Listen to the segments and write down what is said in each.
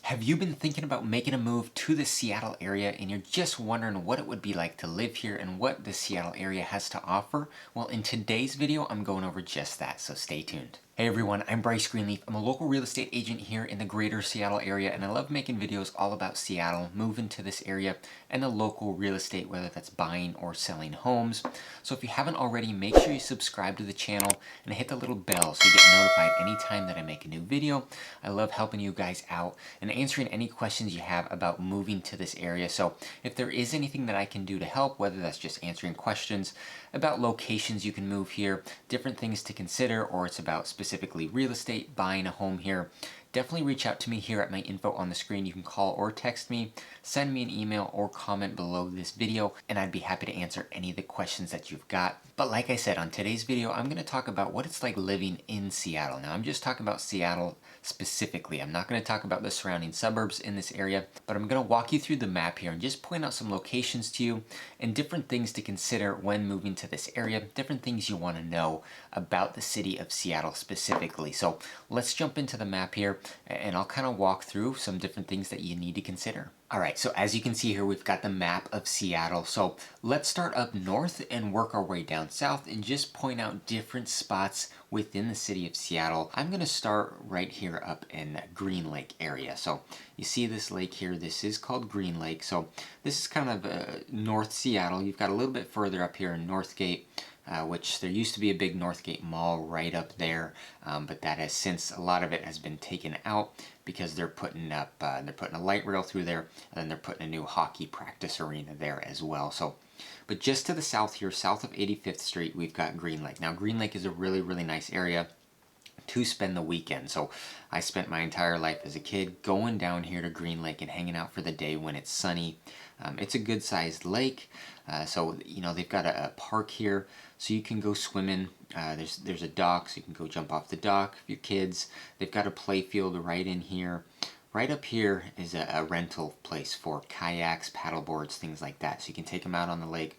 Have you been thinking about making a move to the Seattle area and you're just wondering what it would be like to live here and what the Seattle area has to offer? Well, in today's video, I'm going over just that, so stay tuned. Hey everyone, I'm Bryce Greenleaf. I'm a local real estate agent here in the greater Seattle area, and I love making videos all about Seattle, moving to this area, and the local real estate, whether that's buying or selling homes. So if you haven't already, make sure you subscribe to the channel and hit the little bell so you get notified anytime that I make a new video. I love helping you guys out and answering any questions you have about moving to this area. So if there is anything that I can do to help, whether that's just answering questions about locations you can move here, different things to consider, or it's about specifically real estate, buying a home here, definitely reach out to me here at my info on the screen. You can call or text me, send me an email, or comment below this video, and I'd be happy to answer any of the questions that you've got. But like I said, on today's video, I'm going to talk about what it's like living in Seattle. Now, I'm just talking about Seattle specifically. I'm not going to talk about the surrounding suburbs in this area, but I'm going to walk you through the map here and just point out some locations to you and different things to consider when moving to this area, different things you want to know about the city of Seattle specifically. So let's jump into the map here and I'll kind of walk through some different things that you need to consider. Alright, so as you can see here, we've got the map of Seattle. So let's start up north and work our way down south and just point out different spots within the city of Seattle. I'm going to start right here up in Green Lake area. So you see this lake here, this is called Green Lake. So this is kind of North Seattle. You've got a little bit further up here in Northgate, which there used to be a big Northgate Mall right up there, but that has since, a lot of it has been taken out because they're putting up, they're putting a light rail through there, and then they're putting a new hockey practice arena there as well. So, but just to the south here, south of 85th Street, we've got Green Lake. Now, Green Lake is a really, really nice area to spend the weekend. So I spent my entire life as a kid going down here to Green Lake and hanging out for the day when it's sunny. It's a good sized lake, so you know they've got a park here, so you can go swimming. There's a dock, so you can go jump off the dock with your kids. They've got a play field right in here. Right up here is a rental place for kayaks, paddleboards, things like that. So you can take them out on the lake,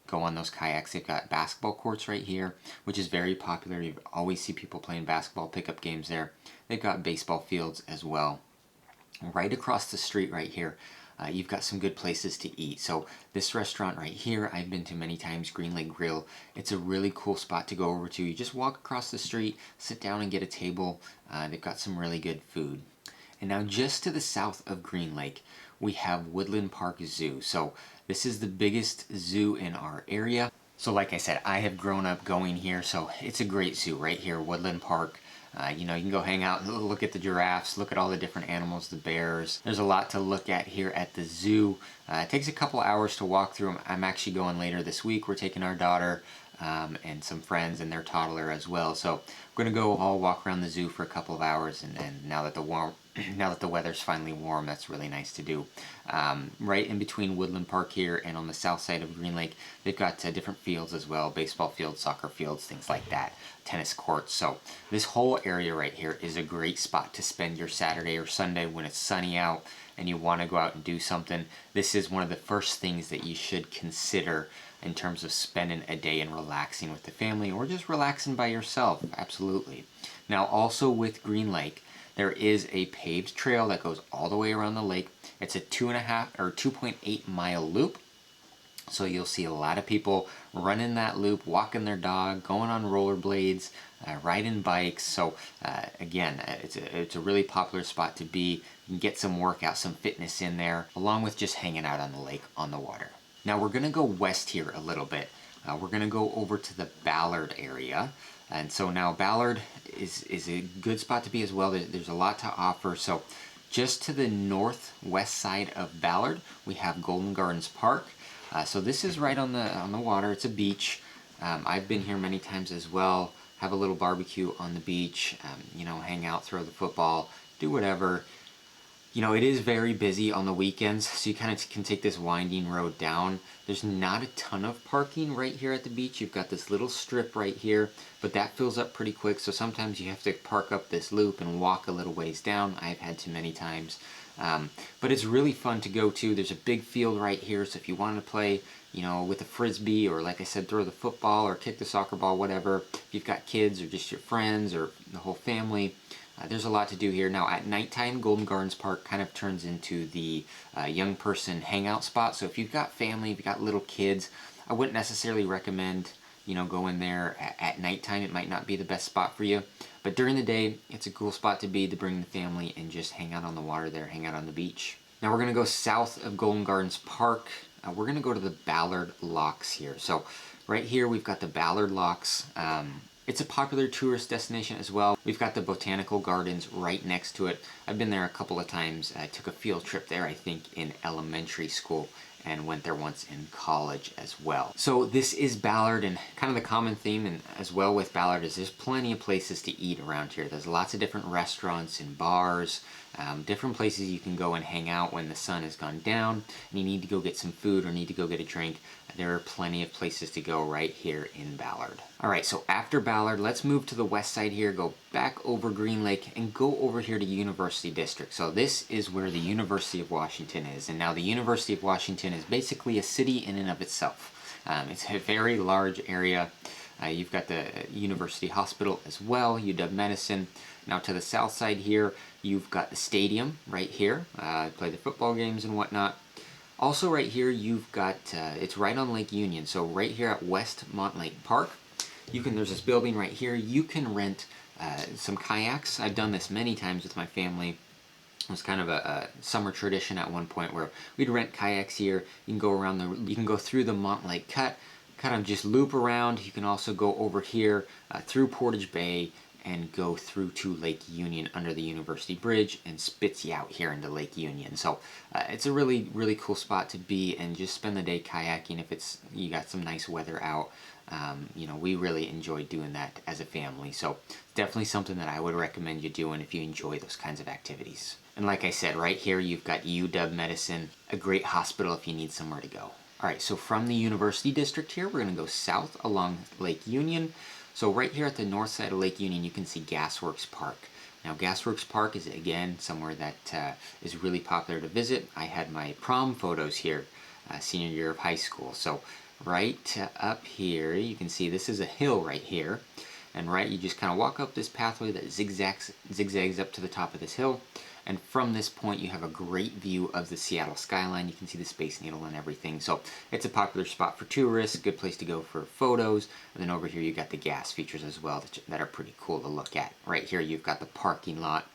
go on those kayaks. They've got basketball courts right here, which is very popular. You always see people playing basketball pickup games there. They've got baseball fields as well. Right across the street right here, you've got some good places to eat. So this restaurant right here, I've been to many times, Green Lake Grill. It's a really cool spot to go over to. You just walk across the street, sit down and get a table. They've got some really good food. And now just to the south of Green Lake, we have Woodland Park Zoo. So this is the biggest zoo in our area. So like I said, I have grown up going here, so it's a great zoo right here, Woodland Park. You know, you can go hang out and look at the giraffes, look at all the different animals, the bears. There's a lot to look at here at the zoo. It takes a couple hours to walk through them. I'm actually going later this week. We're taking our daughter and some friends and their toddler as well. So we're going to go all walk around the zoo for a couple of hours, and now that the weather's finally warm, that's really nice to do. Right in between Woodland Park here and on the south side of Green Lake, they've got different fields as well, baseball fields, soccer fields, things like that, tennis courts. So this whole area right here is a great spot to spend your Saturday or Sunday when it's sunny out and you want to go out and do something. This is one of the first things that you should consider in terms of spending a day and relaxing with the family or just relaxing by yourself. Absolutely. Now also with Green Lake, there is a paved trail that goes all the way around the lake. It's a 2.8 mile loop. So you'll see a lot of people running that loop, walking their dog, going on rollerblades, riding bikes. So again, it's a really popular spot to be. You can get some workout, some fitness in there, along with just hanging out on the lake, on the water. Now we're going to go west here a little bit. We're going to go over to the Ballard area. And so now Ballard is a good spot to be as well. There's a lot to offer. So just to the northwest side of Ballard, we have Golden Gardens Park. So this is right on the water. It's a beach. I've been here many times as well. Have a little barbecue on the beach. You know, hang out, throw the football, do whatever. You know, it is very busy on the weekends, so you kind of can take this winding road down. There's not a ton of parking right here at the beach. You've got this little strip right here, but that fills up pretty quick, so sometimes you have to park up this loop and walk a little ways down. I've had to many times. But it's really fun to go to. There's a big field right here, so if you want to play, you know, with a frisbee, or like I said, throw the football or kick the soccer ball, whatever, if you've got kids or just your friends or the whole family, There's a lot to do here. Now at nighttime, Golden Gardens Park kind of turns into the young person hangout spot. So if you've got family, if you've got little kids, I wouldn't necessarily recommend, you know, going there at nighttime. It might not be the best spot for you. But during the day, it's a cool spot to be, to bring the family and just hang out on the water there, hang out on the beach. Now we're going to go south of Golden Gardens Park. We're going to go to the Ballard Locks here. So right here we've got the Ballard Locks. It's a popular tourist destination as well. We've got the botanical gardens right next to it. I've been there a couple of times. I took a field trip there, I think, in elementary school, and went there once in college as well. So this is Ballard, and kind of the common theme and as well with Ballard is there's plenty of places to eat around here. There's lots of different restaurants and bars, different places you can go and hang out when the sun has gone down and you need to go get some food or need to go get a drink. There are plenty of places to go right here in Ballard. All right, so after Ballard, let's move to the west side here, go back over Green Lake, and go over here to University District. So this is where the University of Washington is. And now the University of Washington is basically a city in and of itself. It's a very large area. You've got the University Hospital as well, UW Medicine. Now to the south side here, you've got the stadium right here. Play the football games and whatnot. Also right here, you've got, it's right on Lake Union. So right here at West Montlake Park, there's this building right here. You can rent some kayaks. I've done this many times with my family. It was kind of a summer tradition at one point where we'd rent kayaks here. You can go around you can go through the Montlake Cut, kind of just loop around. You can also go over here through Portage Bay and go through to Lake Union under the University Bridge and spits you out here into Lake Union. So it's a really, really cool spot to be and just spend the day kayaking if you got some nice weather out. You know, we really enjoy doing that as a family. So definitely something that I would recommend you doing if you enjoy those kinds of activities. And like I said, right here you've got UW Medicine, a great hospital if you need somewhere to go. All right, so from the University District here, we're going to go south along Lake Union. So right here at the north side of Lake Union, you can see Gasworks Park. Now Gasworks Park is, again, somewhere that is really popular to visit. I had my prom photos here, senior year of high school. So right up here, you can see this is a hill right here. And right, you just kind of walk up this pathway that zigzags up to the top of this hill. And from this point, you have a great view of the Seattle skyline. You can see the Space Needle and everything. So it's a popular spot for tourists, good place to go for photos. And then over here, you got the gas features as well that are pretty cool to look at. Right here, you've got the parking lot.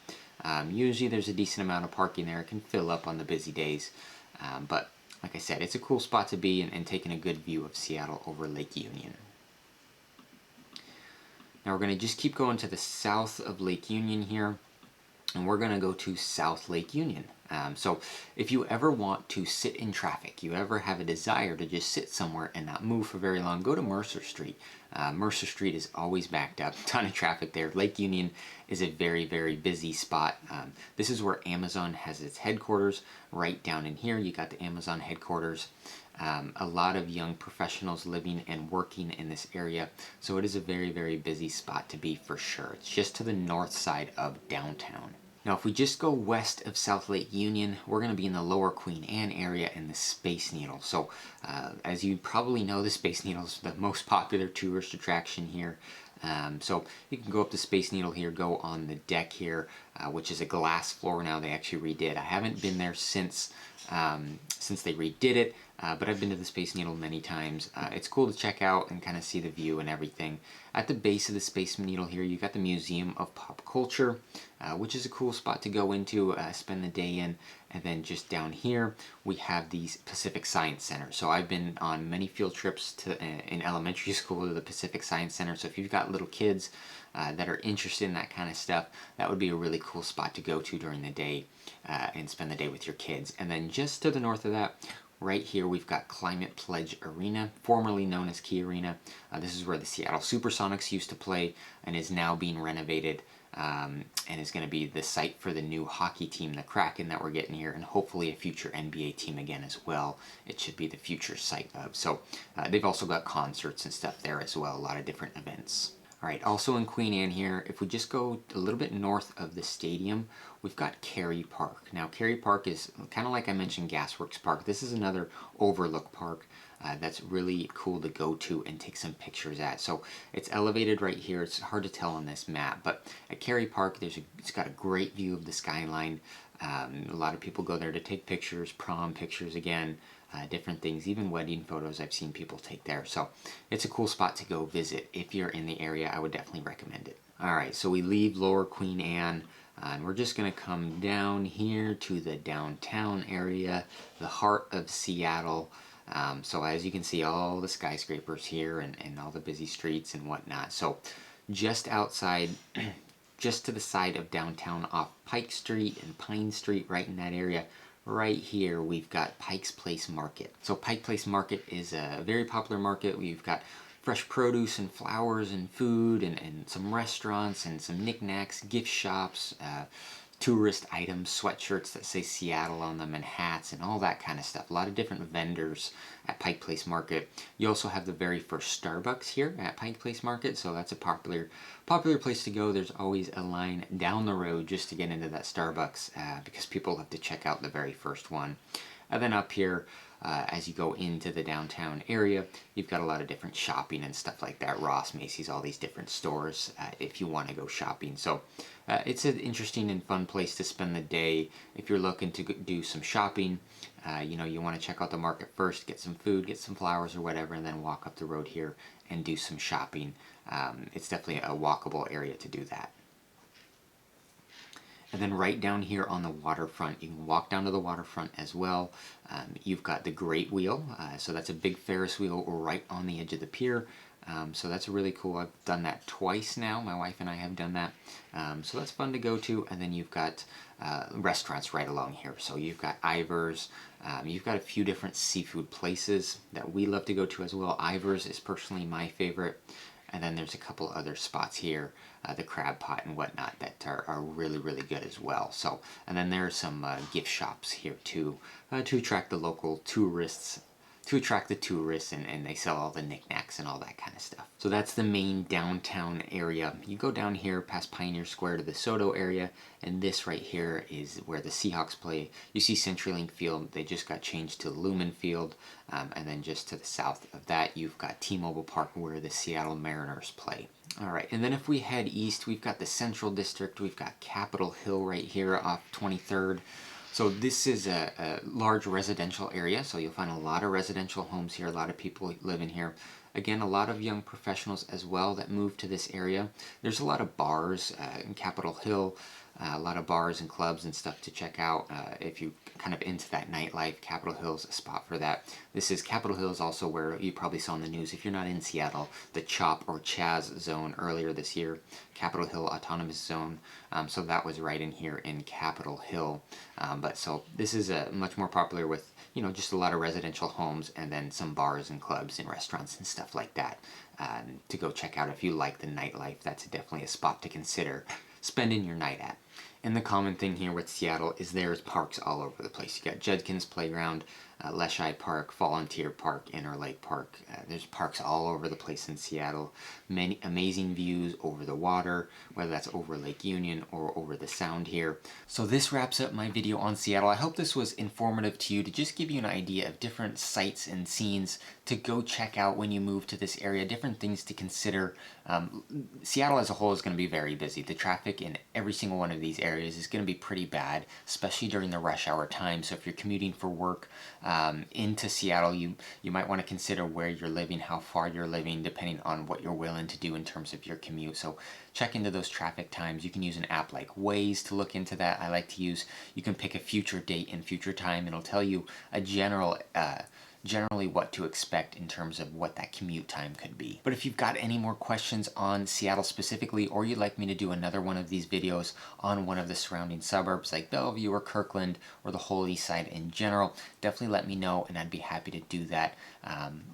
Usually there's a decent amount of parking there. It can fill up on the busy days. But like I said, it's a cool spot to be and taking a good view of Seattle over Lake Union. Now we're going to just keep going to the south of Lake Union here. And we're going to go to South Lake Union. So if you ever want to sit in traffic, you ever have a desire to just sit somewhere and not move for very long, go to Mercer Street. Mercer Street is always backed up, ton of traffic there. Lake Union is a very, very busy spot. This is where Amazon has its headquarters. Right down in here, you got the Amazon headquarters. A lot of young professionals living and working in this area, so it is a very, very busy spot to be for sure. It's just to the north side of downtown. Now if we just go west of South Lake Union, we're going to be in the Lower Queen Anne area in the Space Needle. So as you probably know, the Space Needle is the most popular tourist attraction here. So you can go up the Space Needle here, go on the deck here, which is a glass floor now. They actually redid. I haven't been there since they redid it, but I've been to the Space Needle many times. It's cool to check out and kind of see the view and everything. At the base of the Space Needle here, you got the Museum of Pop Culture, which is a cool spot to go into, spend the day in. And then just down here, we have the Pacific Science Center. So I've been on many field trips in elementary school to the Pacific Science Center. So if you've got little kids that are interested in that kind of stuff, that would be a really cool spot to go to during the day and spend the day with your kids. And then just to the north of that, right here we've got Climate Pledge Arena, formerly known as Key Arena. This is where the Seattle Supersonics used to play and is now being renovated and is going to be the site for the new hockey team, the Kraken, that we're getting here, and hopefully a future NBA team again as well. It should be the future site of. So they've also got concerts and stuff there as well, a lot of different events. All right, also in Queen Anne here, if we just go a little bit north of the stadium, we've got Cary Park. Now, Cary Park is kind of like I mentioned Gasworks Park. This is another overlook park that's really cool to go to and take some pictures at. So it's elevated right here. It's hard to tell on this map, but at Cary Park, it's got a great view of the skyline. A lot of people go there to take pictures, prom pictures again, different things, even wedding photos I've seen people take there. So it's a cool spot to go visit. If you're in the area, I would definitely recommend it. Alright, so we leave Lower Queen Anne, and we're just going to come down here to the downtown area, the heart of Seattle. So as you can see, all the skyscrapers here and all the busy streets and whatnot. So just outside, just to the side of downtown off Pike Street and Pine Street, right in that area, right here we've got Pike's Place Market. So Pike Place Market is a very popular market. We've got fresh produce and flowers and food and some restaurants and some knickknacks, gift shops, tourist items, sweatshirts that say Seattle on them, and hats and all that kind of stuff. A lot of different vendors at Pike Place Market. You also have the very first Starbucks here at Pike Place Market, so that's a popular place to go. There's always a line down the road just to get into that Starbucks because people love to check out the very first one. And then up here, as you go into the downtown area, you've got a lot of different shopping and stuff like that. Ross, Macy's, all these different stores if you want to go shopping. So it's an interesting and fun place to spend the day if you're looking to do some shopping. You want to check out the market first, get some food, get some flowers or whatever, and then walk up the road here and do some shopping. It's definitely a walkable area to do that. And then right down here on the waterfront, you can walk down to the waterfront as well. You've got the Great Wheel, so that's a big Ferris wheel right on the edge of the pier. So that's really cool. I've done that twice now. My wife and I have done that. So that's fun to go to. And then you've got restaurants right along here. So you've got Ivar's. You've got a few different seafood places that we love to go to as well. Ivar's is personally my favorite. And then there's a couple other spots here, the Crab Pot and whatnot, that are really, really good as well. So, and then there are some gift shops here too, to attract the local tourists, and they sell all the knickknacks and all that kind of stuff. So that's the main downtown area. You go down here past Pioneer Square to the Soto area, and this right here is where the Seahawks play. You see CenturyLink Field, they just got changed to Lumen Field, and then just to the south of that you've got T-Mobile Park where the Seattle Mariners play. Alright, and then if we head east, we've got the Central District, we've got Capitol Hill right here off 23rd. So this is a large residential area, so you'll find a lot of residential homes here, a lot of people live in here. Again, a lot of young professionals as well that move to this area. There's a lot of bars in Capitol Hill, a lot of bars and clubs and stuff to check out if you kind of into that nightlife. Capitol Hill's a spot for that. Capitol Hill is also where you probably saw in the news, if you're not in Seattle, the CHOP or Chaz zone earlier this year, Capitol Hill Autonomous Zone. So that was right in here in Capitol Hill. So this is much more popular with, just a lot of residential homes and then some bars and clubs and restaurants and stuff like that to go check out if you like the nightlife. That's definitely a spot to consider spending your night at. And the common thing here with Seattle is there's parks all over the place. You got Judkins Playground, Leschi Park, Volunteer Park, Interlake Park. There's parks all over the place in Seattle. Many amazing views over the water, whether that's over Lake Union or over the Sound here. So this wraps up my video on Seattle. I hope this was informative to you to just give you an idea of different sights and scenes to go check out when you move to this area, different things to consider. Seattle as a whole is going to be very busy. The traffic in every single one of these areas is going to be pretty bad, especially during the rush hour time. So if you're commuting for work into Seattle, you might want to consider where you're living, how far you're living, depending on what you're willing to do in terms of your commute. So check into those traffic times. You can use an app like Waze to look into that. I like to use, you can pick a future date and future time, and it'll tell you a generally what to expect in terms of what that commute time could be. But if you've got any more questions on Seattle specifically, or you'd like me to do another one of these videos on one of the surrounding suburbs like Bellevue or Kirkland or the whole east side in general, definitely let me know and I'd be happy to do that.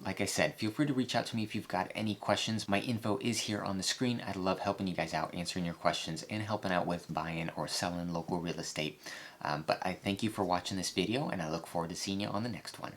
Like I said, feel free to reach out to me if you've got any questions. My info is here on the screen. I'd love helping you guys out, answering your questions, and helping out with buying or selling local real estate. But I thank you for watching this video, and I look forward to seeing you on the next one.